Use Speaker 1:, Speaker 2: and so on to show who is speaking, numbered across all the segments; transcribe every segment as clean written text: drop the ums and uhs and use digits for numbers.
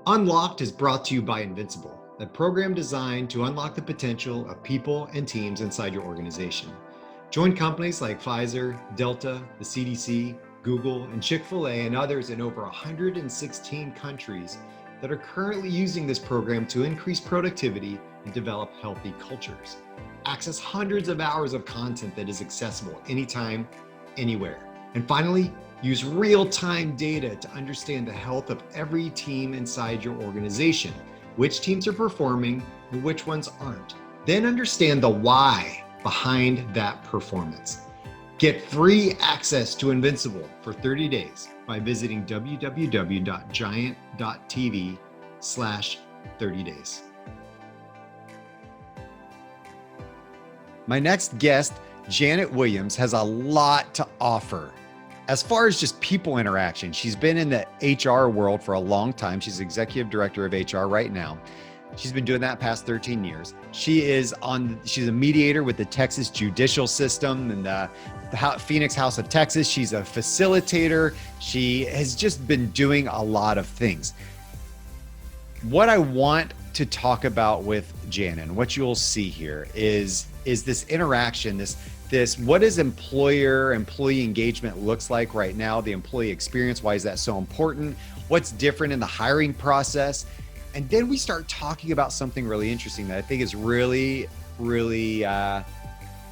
Speaker 1: Unlocked is brought to you by Invincible, a program designed to unlock the potential of people and teams inside your organization. Join companies like Pfizer, Delta, the CDC, Google, and Chick-fil-A, and others in over 116 countries that are currently using this program to increase productivity and develop healthy cultures. Access hundreds of hours of content that is accessible anytime, anywhere. And finally, use real-time data to understand the health of every team inside your organization, which teams are performing and which ones aren't. Then understand the why behind that performance. Get free access to Invincible for 30 days by visiting www.giant.tv/30days. My next guest, Janet Williams, has a lot to offer. As far as just people interaction, she's been in the HR world for a long time. She's executive director of HR right now. She's been doing that past 13 years. She's a mediator with the Texas Judicial system and the Phoenix House of Texas. She's a facilitator. She has just been doing a lot of things. What I want to talk about with Janet, and what you'll see here is this interaction, this what is employee engagement looks like right now, the employee experience, why is that so important, what's different in the hiring process. And then we start talking about something really interesting that I think is really pretty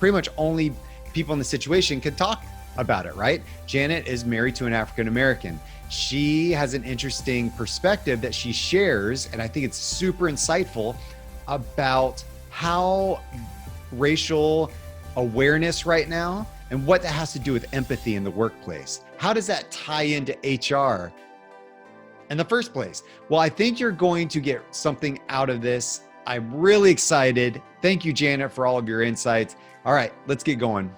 Speaker 1: much only people in the situation can talk about it, right? Janet is married to an African-American. She has an interesting perspective that she shares, and I think it's super insightful about how racial awareness right now and what that has to do with empathy in the workplace. How does that tie into HR in the first place? Well, I think you're going to get something out of this. I'm really excited. Thank you, Janet, for all of your insights. All right, let's get going.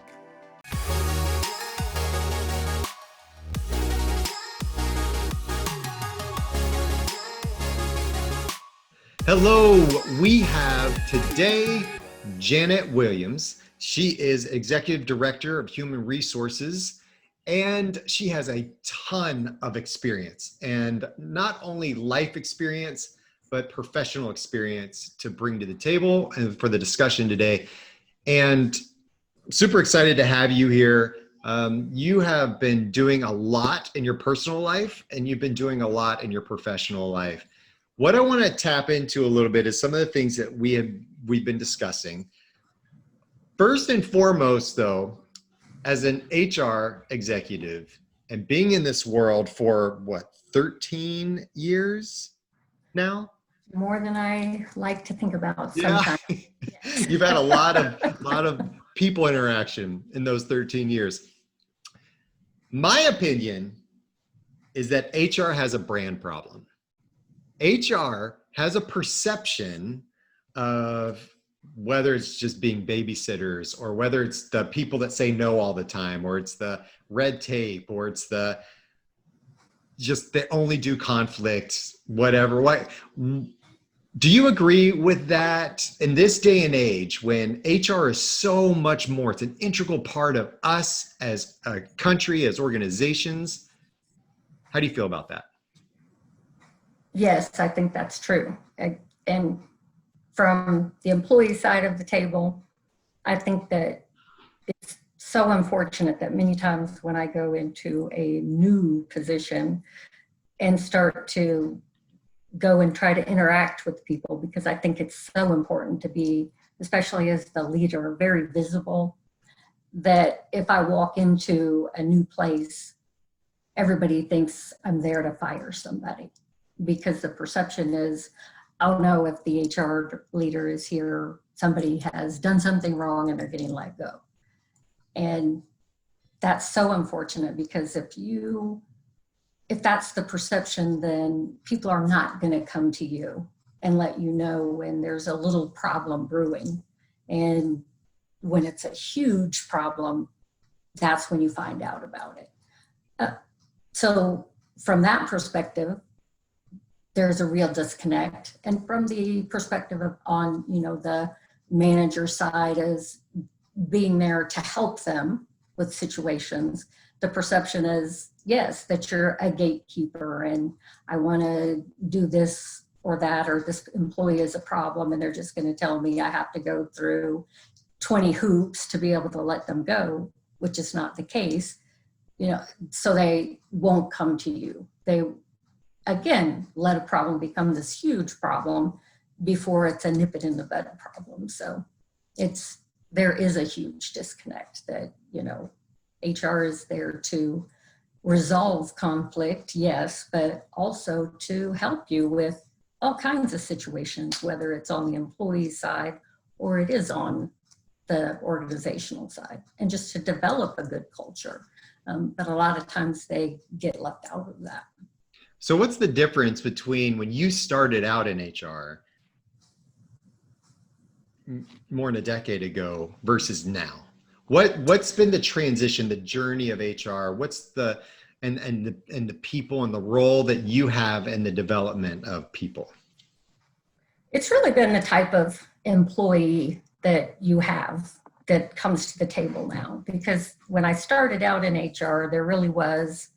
Speaker 1: Hello, we have today Janet Williams. She is Executive Director of Human Resources, and she has a ton of experience, and not only life experience, but professional experience to bring to the table and for the discussion today. And super excited to have you here. You have been doing a lot in your personal life, and you've been doing a lot in your professional life. What I want to tap into a little bit is some of the things that we've been discussing. First and foremost, though, as an HR executive and being in this world for what, 13 years now?
Speaker 2: More than I like to think about sometimes.
Speaker 1: Yeah. You've had a lot of people interaction in those 13 years. My opinion is that HR has a brand problem. HR has a perception of whether it's just being babysitters, or whether it's the people that say no all the time, or it's the red tape, or it's they only do conflict, whatever. What do you agree with that in this day and age when HR is so much more? It's an integral part of us as a country, as organizations. How do you feel about that?
Speaker 2: Yes, I think that's true. And from the employee side of the table, I think that it's so unfortunate that many times when I go into a new position and start to go and try to interact with people, because I think it's so important to be, especially as the leader, very visible, that if I walk into a new place, everybody thinks I'm there to fire somebody, because the perception is, oh no, if the HR leader is here, somebody has done something wrong and they're getting let go. And that's so unfortunate, because if that's the perception, then people are not going to come to you and let you know when there's a little problem brewing. And when it's a huge problem, that's when you find out about it. So from that perspective, there's a real disconnect. And from the perspective of on, the manager side as being there to help them with situations, the perception is yes, that you're a gatekeeper and I want to do this or that, or this employee is a problem and they're just going to tell me I have to go through 20 hoops to be able to let them go, which is not the case, so they won't come to you. They, again, let a problem become this huge problem before it's a nip it in the bud problem. So there is a huge disconnect that, HR is there to resolve conflict, yes, but also to help you with all kinds of situations, whether it's on the employee side or it is on the organizational side, and just to develop a good culture. But a lot of times they get left out of that.
Speaker 1: So what's the difference between when you started out in HR more than a decade ago versus now? What's been the transition, the journey of HR? What's the people and the role that you have in the development of people?
Speaker 2: It's really been the type of employee that you have that comes to the table now. Because when I started out in HR, there really was,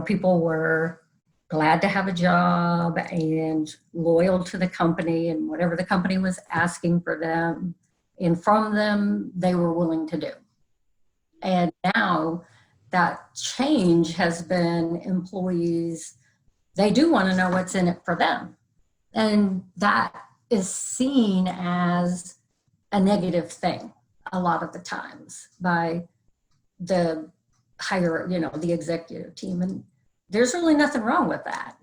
Speaker 2: people were glad to have a job and loyal to the company, and whatever the company was asking for them and from them, they were willing to do. And now that change has been employees, they do want to know what's in it for them. And that is seen as a negative thing a lot of the times by the higher, the executive team. And there's really nothing wrong with that,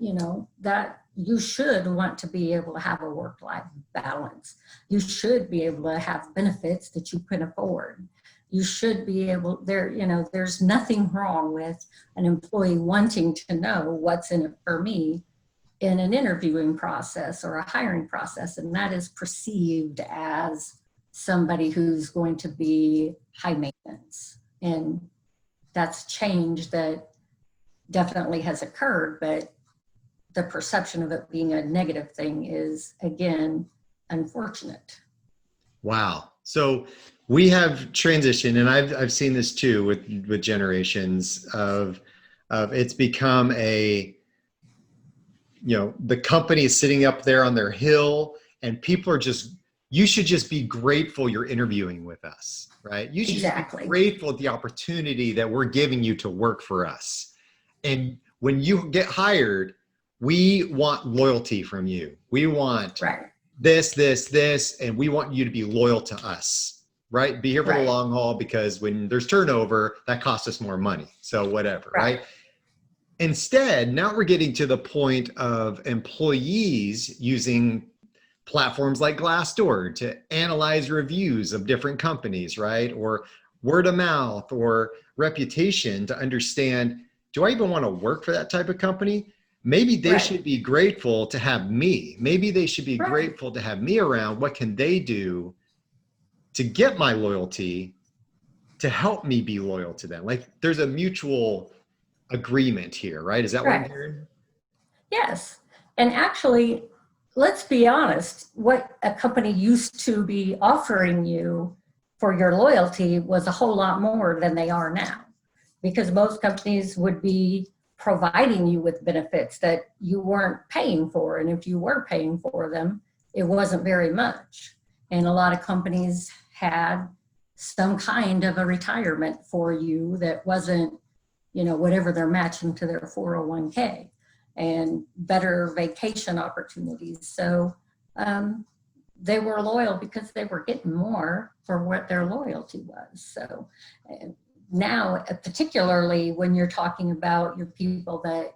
Speaker 2: that you should want to be able to have a work-life balance. You should be able to have benefits that you can afford. You should be able, there's nothing wrong with an employee wanting to know what's in it for me in an interviewing process or a hiring process. And that is perceived as somebody who's going to be high maintenance. And that's change that definitely has occurred, but the perception of it being a negative thing is, again, unfortunate.
Speaker 1: Wow. So we have transitioned, and I've seen this too with generations of it's become a, the company is sitting up there on their hill and people are you should just be grateful you're interviewing with us, right? You should
Speaker 2: Exactly.
Speaker 1: be grateful at the opportunity that we're giving you to work for us. And when you get hired, we want loyalty from you. We want this, and we want you to be loyal to us, right? Be here for the long haul, because when there's turnover, that costs us more money. So whatever, right? Instead, now we're getting to the point of employees using platforms like Glassdoor to analyze reviews of different companies, right? Or word of mouth or reputation to understand, do I even want to work for that type of company? Maybe they should be grateful to have me. Maybe they should be grateful to have me around. What can they do to get my loyalty, to help me be loyal to them? Like there's a mutual agreement here, right? Is that what I'm hearing?
Speaker 2: Yes. And actually, let's be honest, what a company used to be offering you for your loyalty was a whole lot more than they are now, because most companies would be providing you with benefits that you weren't paying for. And if you were paying for them, it wasn't very much. And a lot of companies had some kind of a retirement for you that wasn't, whatever they're matching to their 401k, and better vacation opportunities. So they were loyal because they were getting more for what their loyalty was. So now, particularly when you're talking about your people that,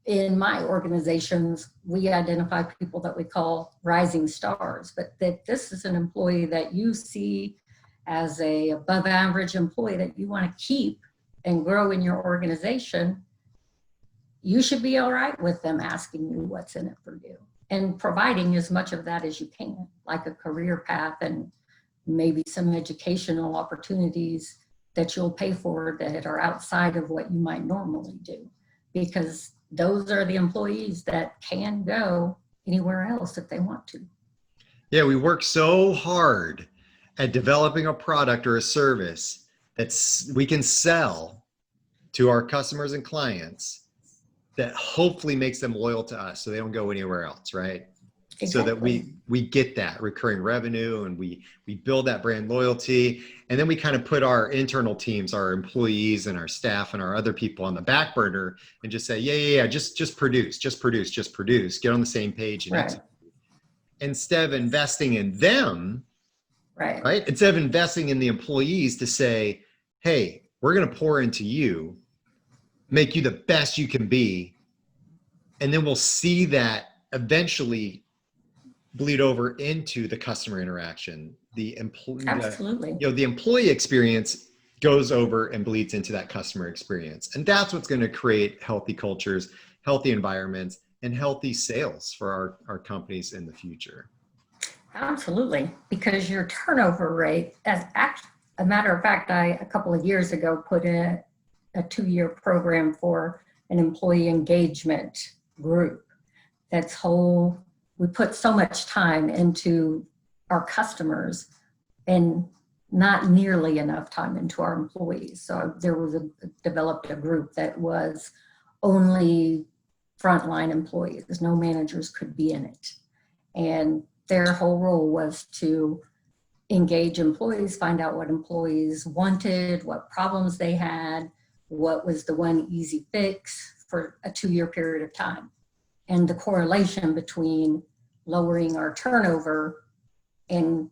Speaker 2: in my organizations, we identify people that we call rising stars, but that this is an employee that you see as a above average employee that you want to keep and grow in your organization. You should be all right with them asking you what's in it for you and providing as much of that as you can, like a career path and maybe some educational opportunities that you'll pay for that are outside of what you might normally do, because those are the employees that can go anywhere else if they want to.
Speaker 1: Yeah, we work so hard at developing a product or a service we can sell to our customers and clients that hopefully makes them loyal to us so they don't go anywhere else, right?
Speaker 2: Exactly.
Speaker 1: So that we get that recurring revenue and we build that brand loyalty. And then we kind of put our internal teams, our employees and our staff and our other people on the back burner and just say, yeah, just produce, get on the same page and execute. Instead of investing in them, right? Instead of investing in the employees to say, hey, we're going to pour into you, make you the best you can be. And then we'll see that eventually bleed over into the customer interaction.
Speaker 2: Absolutely.
Speaker 1: The employee experience goes over and bleeds into that customer experience. And that's what's going to create healthy cultures, healthy environments, and healthy sales for our companies in the future.
Speaker 2: Absolutely. Because your turnover rate, a matter of fact, a couple of years ago put in a 2-year program for an employee engagement group. We put so much time into our customers and not nearly enough time into our employees. So there was developed a group that was only frontline employees. No managers could be in it. And their whole role was to engage employees, find out what employees wanted, what problems they had, what was the one easy fix for a 2-year period of time. And the correlation between lowering our turnover and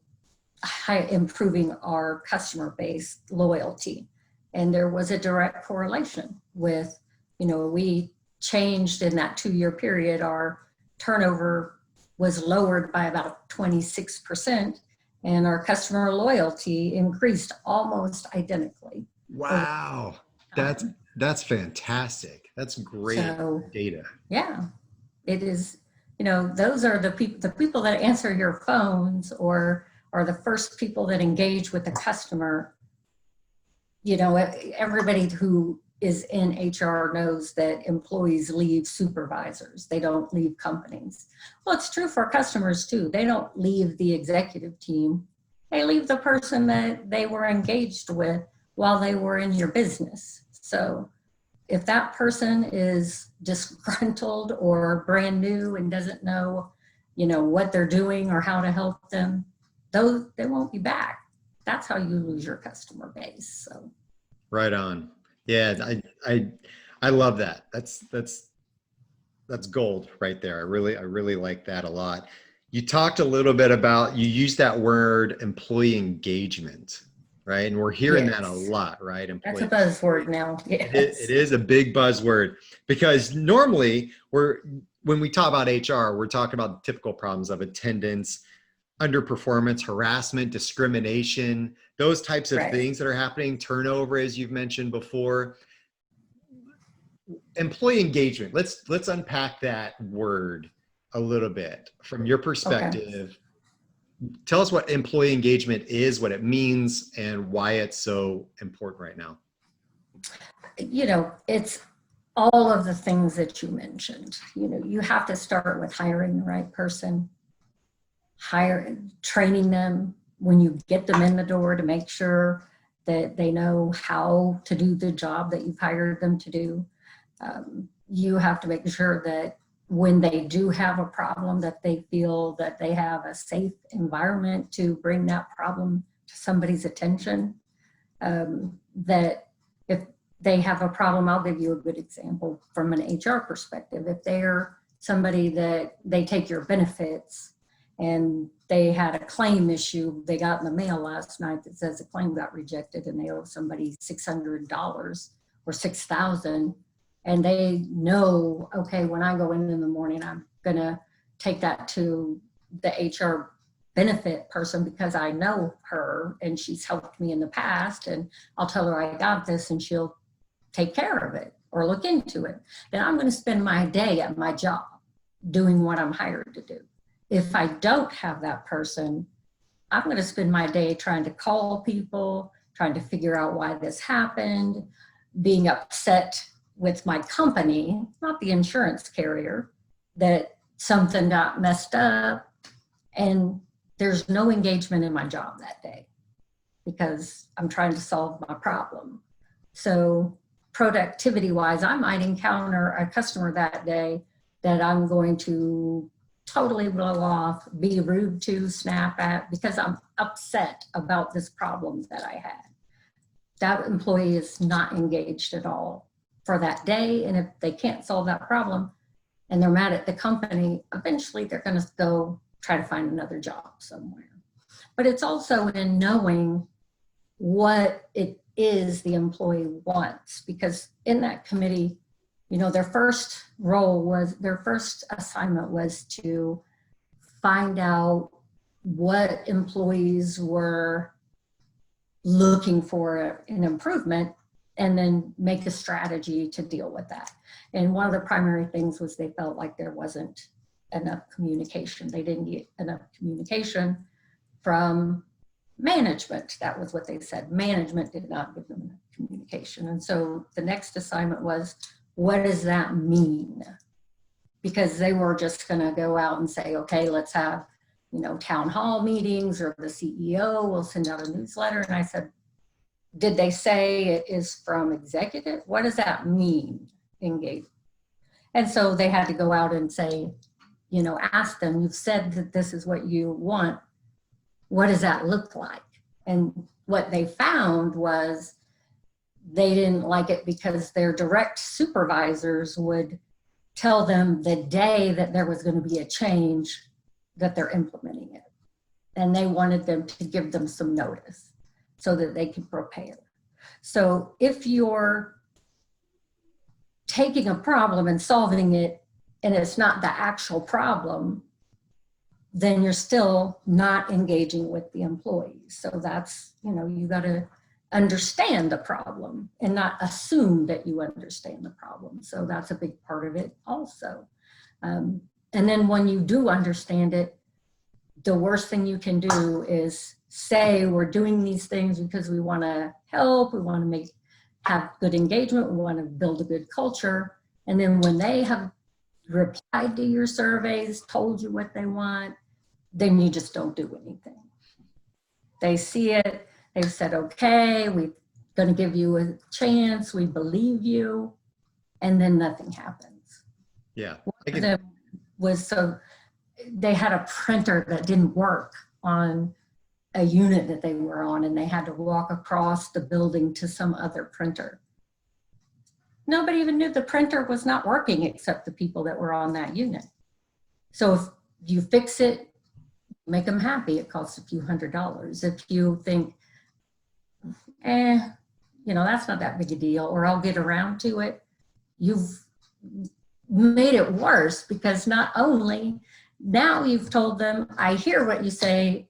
Speaker 2: improving our customer base loyalty. And there was a direct correlation with, we changed in that 2-year period, our turnover was lowered by about 26%, and our customer loyalty increased almost identically.
Speaker 1: Wow, that's fantastic. That's great data.
Speaker 2: Yeah, it is. Those are the people that answer your phones or are the first people that engage with the customer. Everybody who is in HR knows that employees leave supervisors. They don't leave companies. Well, it's true for customers too. They don't leave the executive team. They leave the person that they were engaged with while they were in your business. So if that person is disgruntled or brand new and doesn't know, what they're doing or how to help them, they won't be back. That's how you lose your customer base. So.
Speaker 1: Right on. Yeah, I love that. That's gold right there. I really like that a lot. You talked a little bit about, you used that word employee engagement, right? And we're hearing that a lot, right?
Speaker 2: That's a buzzword now. Yes.
Speaker 1: It is a big buzzword because normally when we talk about HR, we're talking about typical problems of attendance, underperformance, harassment, discrimination, those types of things that are happening, turnover, as you've mentioned before. Employee engagement. Let's unpack that word a little bit from your perspective. Okay. Tell us what employee engagement is, what it means, and why it's so important right now.
Speaker 2: It's all of the things that you mentioned. You have to start with hiring the right person, training them when you get them in the door to make sure that they know how to do the job that you've hired them to do. You have to make sure that when they do have a problem, that they feel that they have a safe environment to bring that problem to somebody's attention. That if they have a problem, I'll give you a good example from an HR perspective. If they're somebody that they take your benefits and they had a claim issue they got in the mail last night that says the claim got rejected and they owe somebody $600 or $6,000, and they know, okay, when I go in the morning, I'm gonna take that to the HR benefit person because I know her and she's helped me in the past, and I'll tell her I got this and she'll take care of it or look into it. Then I'm gonna spend my day at my job doing what I'm hired to do. If I don't have that person, I'm gonna spend my day trying to call people, trying to figure out why this happened, being upset with my company, not the insurance carrier, that something got messed up, and there's no engagement in my job that day because I'm trying to solve my problem. So productivity wise, I might encounter a customer that day that I'm going to totally blow off, be rude to, snap at, because I'm upset about this problem that I had. That employee is not engaged at all for that day. And if they can't solve that problem and they're mad at the company, eventually they're going to go try to find another job somewhere. But it's also in knowing what it is the employee wants, because in that committee, you know, their first assignment was to find out what employees were looking for an improvement and then make a strategy to deal with that. And one of the primary things was they felt like there wasn't enough communication. They didn't get enough communication from management. That was what they said. Management did not give them enough communication. And so the next assignment was, what does that mean? Because they were just going to go out and say, okay, let's have, you know, town hall meetings, or the CEO will send out a newsletter. And I said, did they say it is from executive? What does that mean? Engage. And so they had to go out and say, you know, ask them, you've said that this is what you want. What does that look like? And what they found was they didn't like it because their direct supervisors would tell them the day that there was going to be a change that they're implementing it. And they wanted them to give them some notice so that they could prepare. So if you're taking a problem and solving it and it's not the actual problem, then you're still not engaging with the employees. So that's, you know, you got to understand the problem and not assume that you understand the problem. So that's a big part of it also. And then when you do understand it, the worst thing you can do is say, we're doing these things because we want to help, we want to have good engagement, we want to build a good culture. And then when they have replied to your surveys, told you what they want, then you just don't do anything. They see it, they've said, okay, we're going to give you a chance, we believe you, and then nothing happens.
Speaker 1: Yeah.
Speaker 2: One of them was, so they had a printer that didn't work on a unit that they were on, and they had to walk across the building to some other printer. Nobody even knew the printer was not working except the people that were on that unit. So if you fix it, make them happy, it costs a few $100s. If you think, you know, that's not that big a deal, or I'll get around to it, you've made it worse, because not only now you've told them, I hear what you say,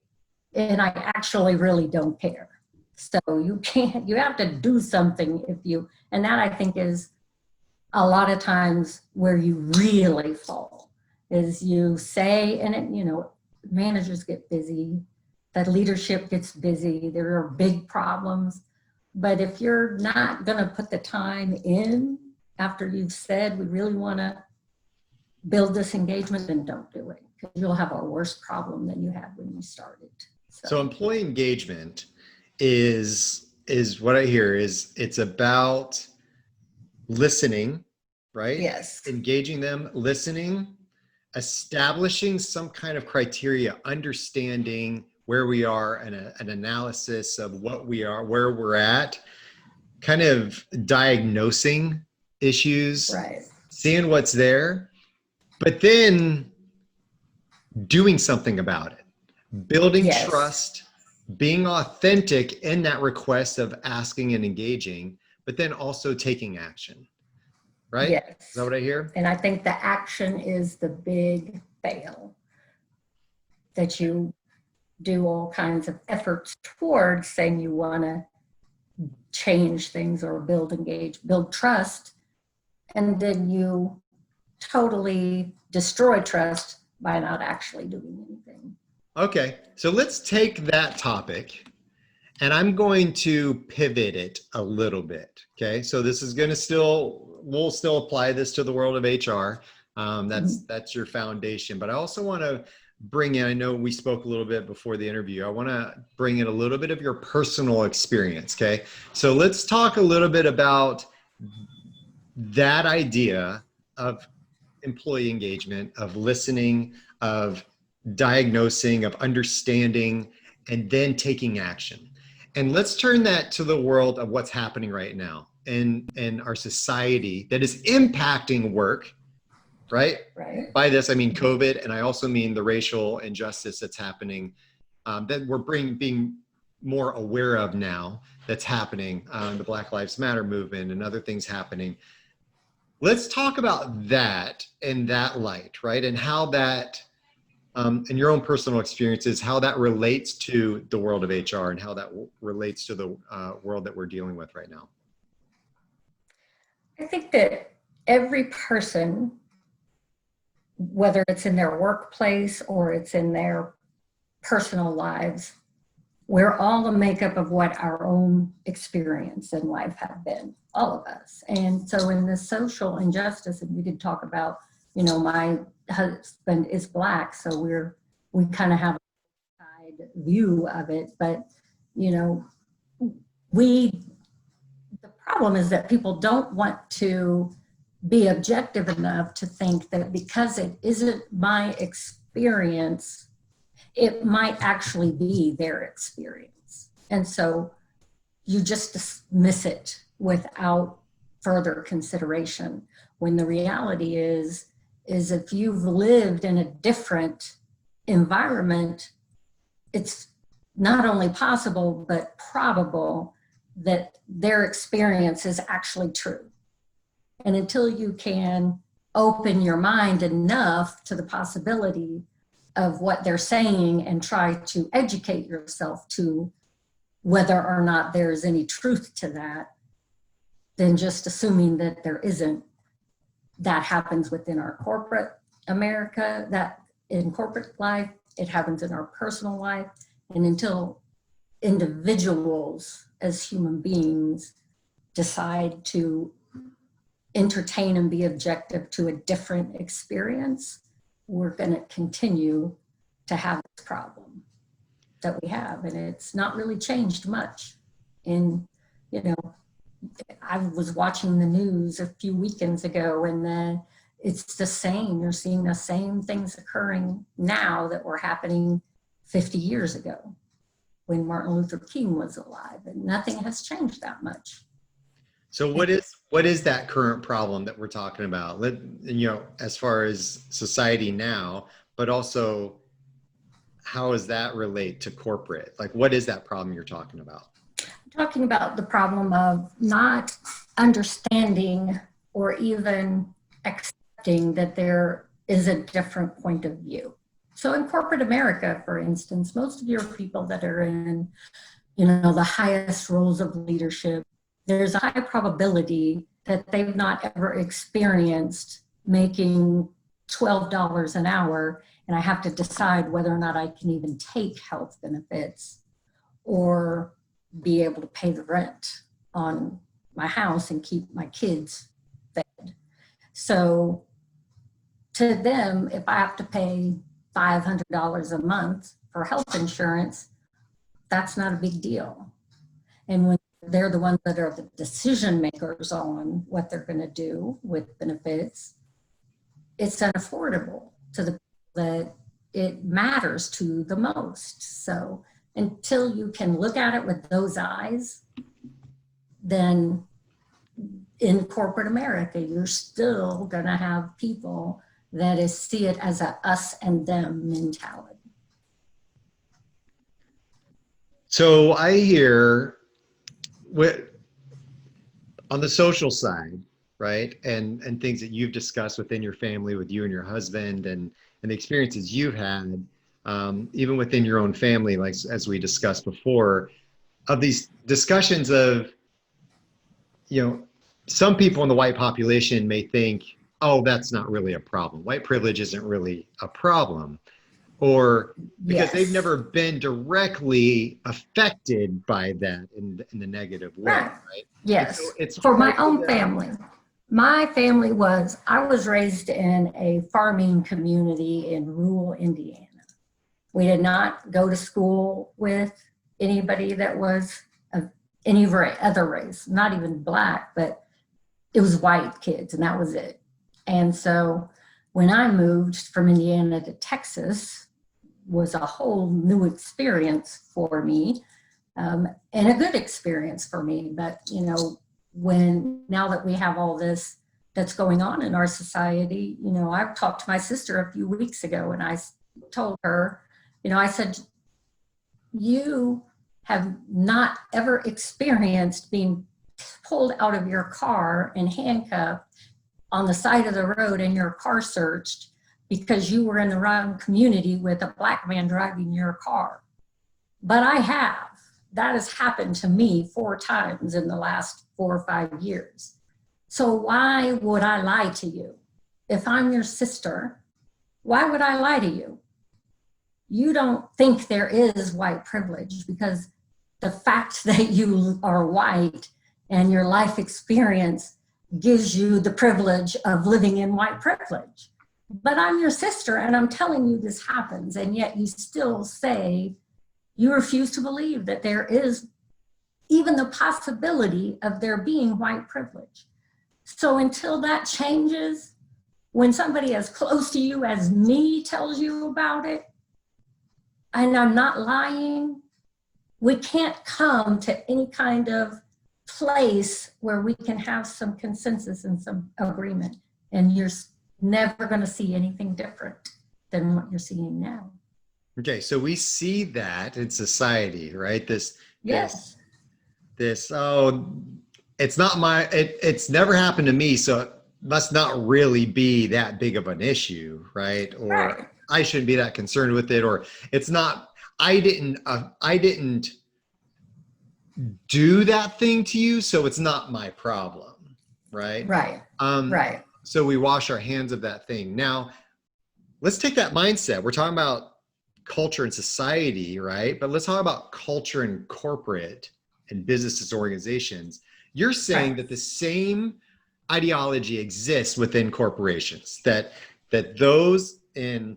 Speaker 2: and I actually really don't care. So you can't, you have to do something if you, and that I think is a lot of times where you really fall, is you say, and it, you know, managers get busy, that leadership gets busy, there are big problems. But if you're not going to put the time in after you've said, we really want to build this engagement, then don't do it, because you'll have a worse problem than you had when you started.
Speaker 1: So employee engagement is what I hear is, it's about listening, right?
Speaker 2: Yes.
Speaker 1: Engaging them, listening, establishing some kind of criteria, understanding where we are, and an analysis of what we are, where we're at, kind of diagnosing issues,
Speaker 2: Right.
Speaker 1: seeing what's there, but then doing something about it, building
Speaker 2: Yes.
Speaker 1: trust, being authentic in that request of asking and engaging, but then also taking action, right?
Speaker 2: Yes.
Speaker 1: Is that what I hear?
Speaker 2: And I think the action is the big fail, that you do all kinds of efforts towards saying you want to change things or build trust, and then you totally destroy trust by not actually doing anything.
Speaker 1: Okay, so let's take that topic and I'm going to pivot it a little bit. Okay, so this is going to we'll still apply this to the world of HR. That's your foundation, but I also want to bring in, I know we spoke a little bit before the interview, I want to bring in a little bit of your personal experience. Okay, so let's talk a little bit about that idea of employee engagement, of listening, of diagnosing, of understanding, and then taking action. And let's turn that to the world of what's happening right now in our society that is impacting work, right?
Speaker 2: Right.
Speaker 1: By this, I mean COVID, and I also mean the racial injustice that's happening, that we're being more aware of now, that's happening, the Black Lives Matter movement and other things happening. Let's talk about that in that light, right? And how that, in your own personal experiences, how that relates to the world of HR and how that relates to the world that we're dealing with right now.
Speaker 2: I think that every person, whether it's in their workplace or it's in their personal lives, we're all a makeup of what our own experience in life have been, all of us. And so in the social injustice, and we could talk about, my husband is Black, so we kind of have a side view of it, but the problem is that people don't want to be objective enough to think that because it isn't my experience, it might actually be their experience. And so you just dismiss it without further consideration, when the reality is if you've lived in a different environment, it's not only possible, but probable that their experience is actually true. And until you can open your mind enough to the possibility of what they're saying and try to educate yourself to whether or not there's any truth to that, then just assuming that there isn't, that happens within our corporate America, that in corporate life, it happens in our personal life. And until individuals as human beings decide to entertain and be objective to a different experience, we're going to continue to have this problem that we have. And it's not really changed much. I was watching the news a few weekends ago, and it's the same. You're seeing the same things occurring now that were happening 50 years ago when Martin Luther King was alive, and nothing has changed that much.
Speaker 1: So what is that current problem that we're talking about? As far as society now, but also how does that relate to corporate? Like, what is that problem you're talking about?
Speaker 2: I'm talking about the problem of not understanding or even accepting that there is a different point of view. So in corporate America, for instance, most of your people that are in, the highest roles of leadership, there's a high probability that they've not ever experienced making $12 an hour, and I have to decide whether or not I can even take health benefits or be able to pay the rent on my house and keep my kids fed. So to them, if I have to pay $500 a month for health insurance, that's not a big deal. And when they're the ones that are the decision makers on what they're going to do with benefits, it's unaffordable to the people that it matters to the most. So until you can look at it with those eyes, then in corporate America, you're still going to have people that see it as a us and them mentality.
Speaker 1: So I hear on the social side, right, and things that you've discussed within your family with you and your husband, and the experiences you've had, even within your own family, like as we discussed before, of these discussions of, some people in the white population may think, oh, that's not really a problem. White privilege isn't really a problem. Or because they've never been directly affected by that in the negative way, right?
Speaker 2: Yes. So it's for my own family. My family I was raised in a farming community in rural Indiana. We did not go to school with anybody that was of any other race, not even Black, but it was white kids and that was it. And so when I moved from Indiana to Texas, was a whole new experience for me, and a good experience for me. But, you know, now that we have all this that's going on in our society, you know, I talked to my sister a few weeks ago and I told her, you know, I said, you have not ever experienced being pulled out of your car and handcuffed on the side of the road and your car searched because you were in the wrong community with a black man driving your car. But I have. That has happened to me 4 times in the last 4 or 5 years. So why would I lie to you? If I'm your sister, why would I lie to you? You don't think there is white privilege because the fact that you are white and your life experience gives you the privilege of living in white privilege. But I'm your sister and I'm telling you this happens, and yet you still say you refuse to believe that there is even the possibility of there being white privilege. So until that changes, when somebody as close to you as me tells you about it, and I'm not lying, we can't come to any kind of place where we can have some consensus and some agreement. And you're never going to see anything different than what you're seeing now.
Speaker 1: Okay, so we see that in society, right?
Speaker 2: Yes.
Speaker 1: Oh, it's not it's never happened to me, so it must not really be that big of an issue, right? Or
Speaker 2: Right.
Speaker 1: I shouldn't be that concerned with it, or it's not, I didn't do that thing to you, so it's not my problem, right?
Speaker 2: Right. Right.
Speaker 1: So we wash our hands of that thing. Now, let's take that mindset. We're talking about culture and society, right? But let's talk about culture and corporate and businesses, organizations. You're saying
Speaker 2: Right.
Speaker 1: that the same ideology exists within corporations, that those in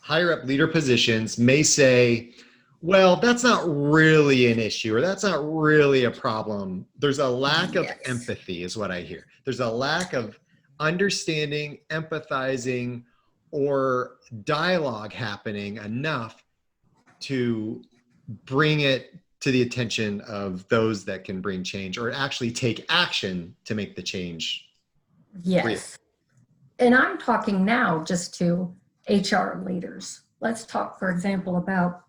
Speaker 1: higher up leader positions may say, well, that's not really an issue, or that's not really a problem. There's a lack of empathy is what I hear. There's a lack of understanding, empathizing, or dialogue happening enough to bring it to the attention of those that can bring change or actually take action to make the change.
Speaker 2: Yes. And I'm talking now just to HR leaders. Let's talk, for example, about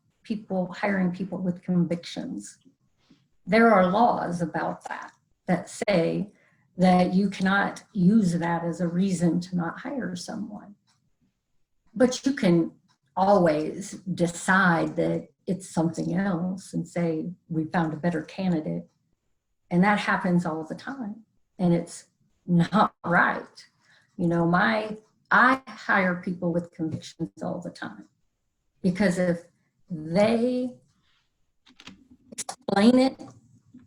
Speaker 2: hiring people with convictions. There are laws about that say that you cannot use that as a reason to not hire someone. But you can always decide that it's something else and say, we found a better candidate. And that happens all the time. And it's not right. You know, I hire people with convictions all the time, because if they explain it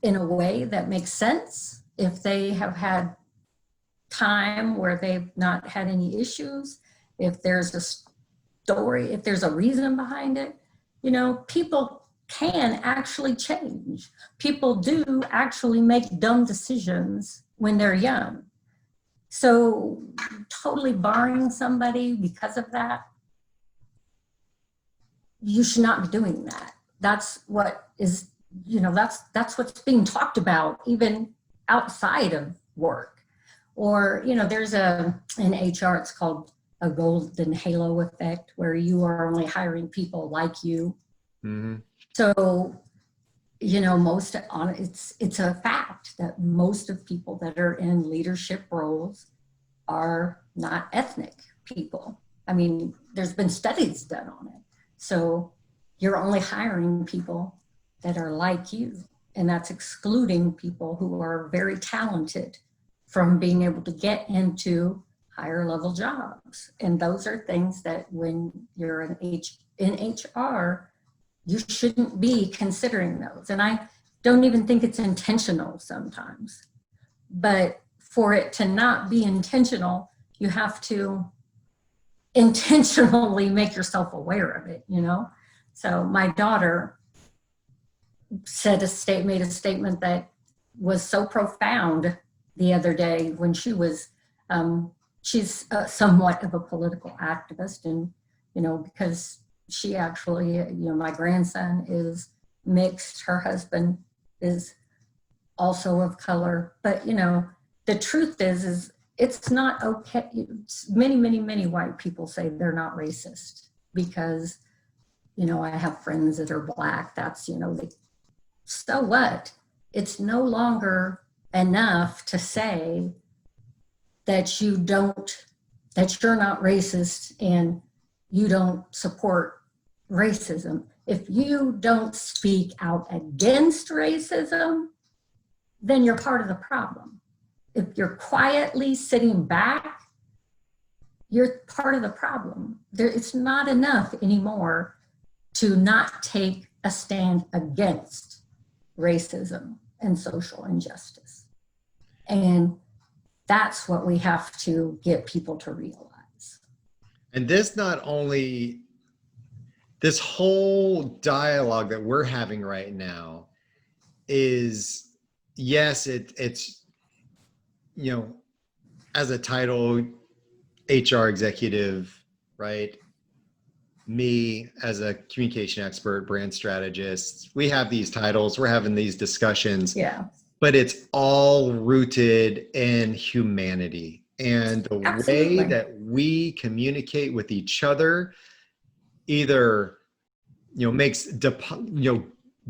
Speaker 2: in a way that makes sense, if they have had time where they've not had any issues, if there's a story, if there's a reason behind it, you know, people can actually change. People do actually make dumb decisions when they're young. So totally barring somebody because of that, you should not be doing that. That's what is, you know, that's what's being talked about even outside of work. Or, you know, there's in HR, it's called a golden halo effect, where you are only hiring people like you.
Speaker 1: Mm-hmm.
Speaker 2: So, you know, it's a fact that most of people that are in leadership roles are not ethnic people. I mean, there's been studies done on it. So you're only hiring people that are like you, and that's excluding people who are very talented from being able to get into higher level jobs. And those are things that when you're in HR, you shouldn't be considering those. And I don't even think it's intentional sometimes. But for it to not be intentional, you have to intentionally make yourself aware of it, you know? So my daughter made a statement that was so profound the other day when she was, she's somewhat of a political activist, and, because she actually, my grandson is mixed, her husband is also of color, but, the truth is it's not okay. Many white people say they're not racist because, I have friends that are Black. That's, so what? It's no longer enough to say that you're not racist and you don't support racism. If you don't speak out against racism, then you're part of the problem. If you're quietly sitting back, you're part of the problem. It's not enough anymore to not take a stand against racism and social injustice. And that's what we have to get people to realize.
Speaker 1: And this whole dialogue that we're having right now is, yes, it's, as a title, HR executive, right? Me as a communication expert, brand strategist, we have these titles, we're having these discussions.
Speaker 2: Yeah.
Speaker 1: But it's all rooted in humanity and the
Speaker 2: Absolutely.
Speaker 1: way that we communicate with each other either, makes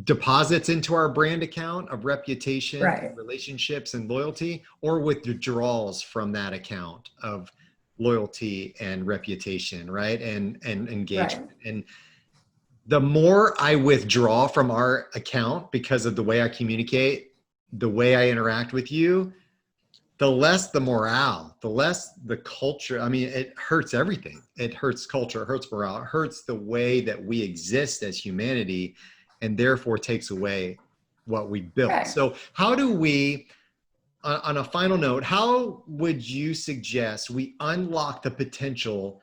Speaker 1: deposits into our brand account of reputation,
Speaker 2: right,
Speaker 1: relationships, and loyalty, or withdrawals from that account of loyalty and reputation, right? And engagement. Right. And the more I withdraw from our account because of the way I communicate, the way I interact with you, the less the morale, the less the culture. I mean, it hurts everything. It hurts culture, it hurts morale, it hurts the way that we exist as humanity, and therefore takes away what we built. Right. So how do we, on a final note, how would you suggest we unlock the potential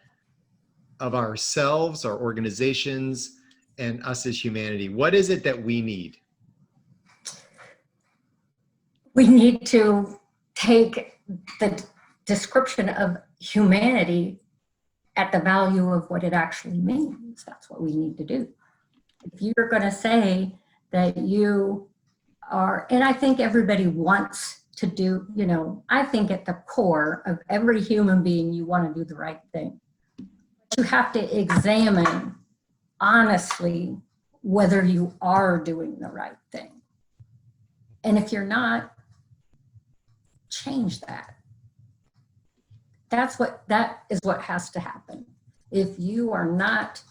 Speaker 1: of ourselves, our organizations, and us as humanity? What is it that we need?
Speaker 2: We need to take the description of humanity at the value of what it actually means. That's what we need to do. If you're going to say that you are, and I think everybody wants to do, I think at the core of every human being, you want to do the right thing. You have to examine honestly whether you are doing the right thing. And if you're not, change that. That is what has to happen. If you are not,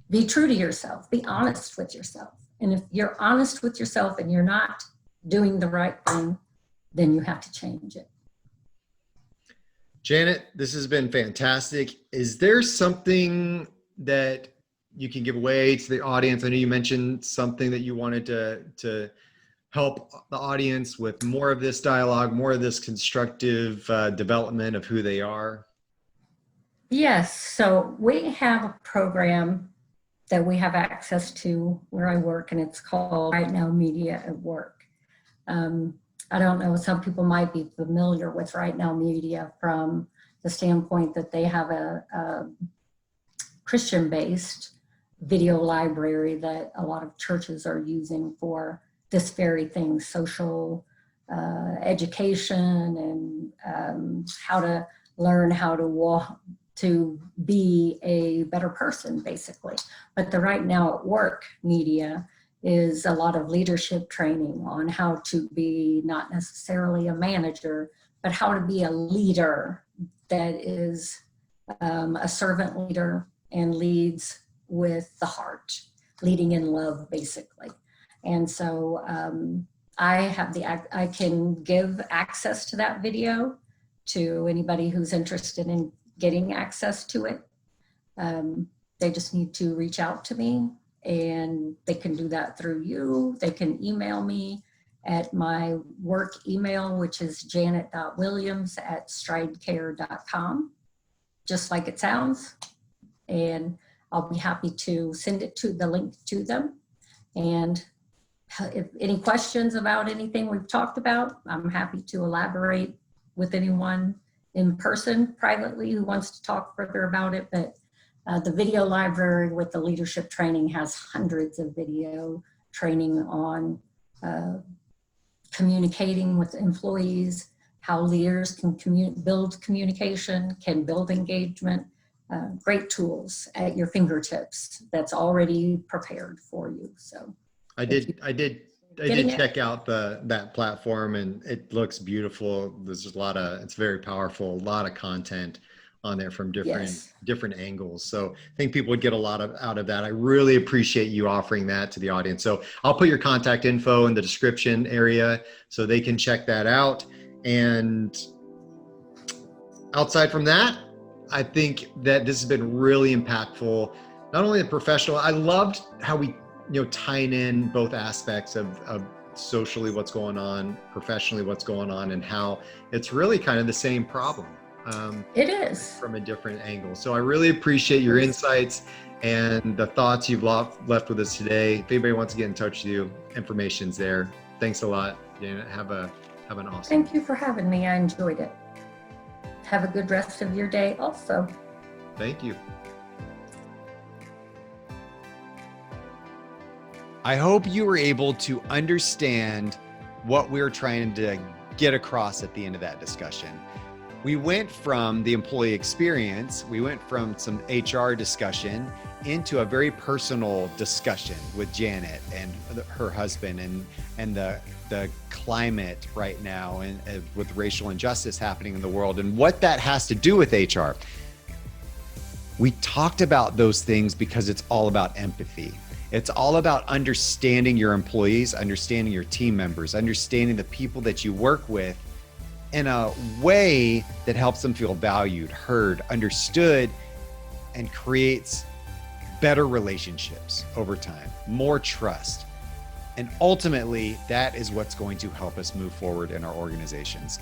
Speaker 2: be true to yourself, be honest with yourself. And if you're honest with yourself and you're not doing the right thing, then you have to change it.
Speaker 1: Janet, this has been fantastic. Is there something that you can give away to the audience? I know you mentioned something that you wanted to help the audience with more of this dialogue, more of this constructive development of who they are. Yes,
Speaker 2: so we have a program that we have access to where I work, and it's called Right Now Media at Work. I don't know, some people might be familiar with Right Now Media from the standpoint that they have a Christian-based video library that a lot of churches are using for this very thing, social education, and how to learn how to walk, to be a better person, basically. But the Right Now at Work media is a lot of leadership training on how to be not necessarily a manager, but how to be a leader that is a servant leader and leads with the heart, leading in love, basically. And so I can give access to that video to anybody who's interested in getting access to it. They just need to reach out to me, and they can do that through you. They can email me at my work email, which is janet.williams@stridecare.com, just like it sounds. And I'll be happy to send it to the link to them. And if any questions about anything we've talked about, I'm happy to elaborate with anyone in person privately who wants to talk further about it. But the video library with the leadership training has hundreds of video training on communicating with employees, how leaders can build communication, can build engagement. Great tools at your fingertips that's already prepared for you. So
Speaker 1: I did check out that platform, and it looks beautiful. There's just it's very powerful, a lot of content on there from different angles. So I think people would get a lot out of that. I really appreciate you offering that to the audience. So I'll put your contact info in the description area so they can check that out. And outside from that, I think that this has been really impactful. Not only the professional, I loved how we, tying in both aspects of socially what's going on, professionally what's going on, and how it's really kind of the same problem.
Speaker 2: It is.
Speaker 1: From a different angle. So I really appreciate your insights and the thoughts you've left with us today. If anybody wants to get in touch with you, information's there. Thanks a lot, Janet. Have an awesome.
Speaker 2: Thank you for having me. I enjoyed it. Have a good rest of your day also.
Speaker 1: Thank you. I hope you were able to understand what we were trying to get across at the end of that discussion. We went from the employee experience, we went from some HR discussion into a very personal discussion with Janet and her husband and the climate right now and with racial injustice happening in the world and what that has to do with HR. We talked about those things because it's all about empathy. It's all about understanding your employees, understanding your team members, understanding the people that you work with in a way that helps them feel valued, heard, understood, and creates better relationships over time, more trust. And ultimately, that is what's going to help us move forward in our organizations.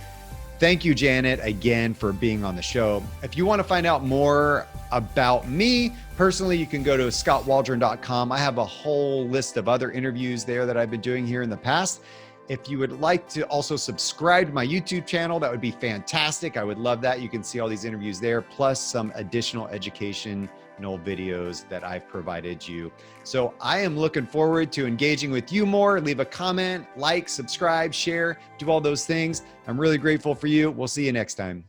Speaker 1: Thank you, Janet, again for being on the show. If you want to find out more about me personally, you can go to skotwaldron.com. I have a whole list of other interviews there that I've been doing here in the past. If you would like to also subscribe to my YouTube channel, that would be fantastic. I would love that. You can see all these interviews there, plus some additional educational videos that I've provided you. So I am looking forward to engaging with you more. Leave a comment, like, subscribe, share, do all those things. I'm really grateful for you. We'll see you next time.